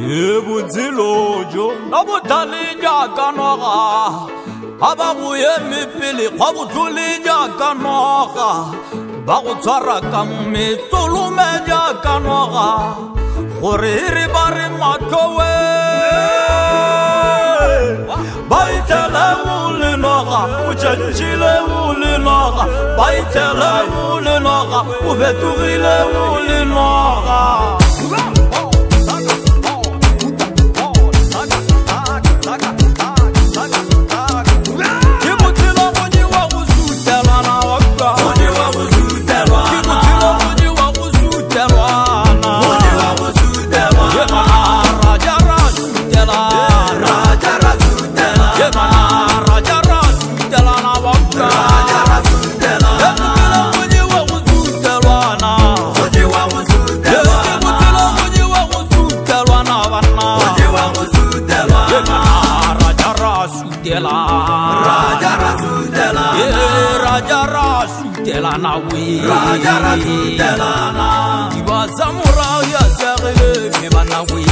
Budzilojo abudalinya kanoga ababuye mipili kwabutulinya kanoga bagutshwara ka metolomeja kanoga gore re bare matlowe baitela mulinoga uchanchile mulinoga baitela mulinoga ubetugile mulinoga Raja Rasudelana Ibazamura ya sagele mebanawi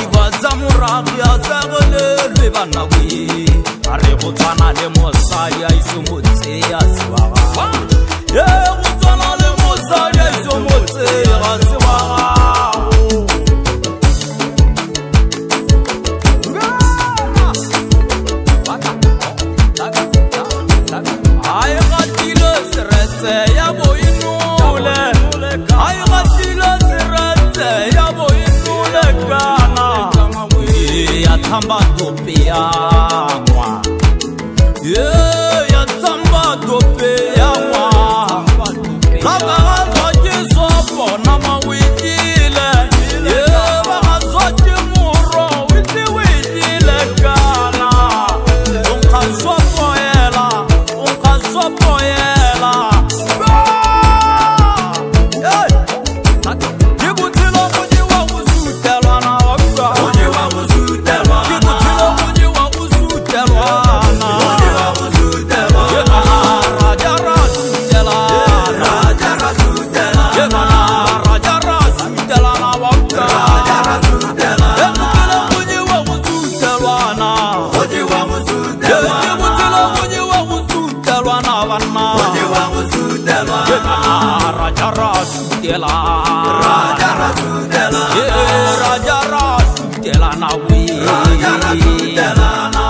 Ibazamura ya sagele mebanawi Arebotsana le mosaya isomotse ya siwaga Botsana le mosaya isomotse ya siwaga Tamba tope ya mwa ya tamba tope ya mwa Laka jiso na mawitile Baka soji muro witi witile kana Unka sopo yela Jibutilo mwenye wa usutelwa na wakwa Mwenye wa usutelwa Raja Rasudelana we Raja Rasudelana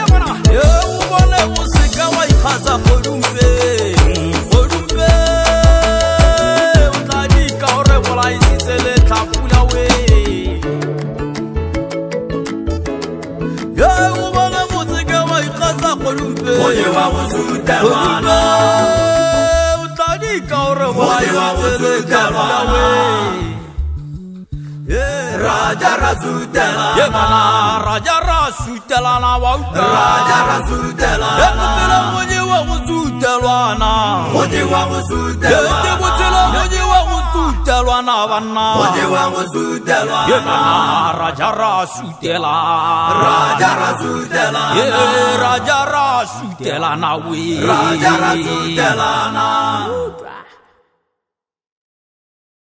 ubone musika wayikhaza kolumbe utadika orebola isitsele tlhapula we ubone musika wayikhaza kolumbe utadika orebola isitsele tlhapula we Raja Rasudelana Raja Rasudelana Raja Rasudelana mwenye wa usutelwana Mwenye wa usutelwana mwenye wa usutelwana bana Mwenye wa usutelwana Raja Rasudelana Raja Rasudelana Raja Rasudelana we Raja Rasudelana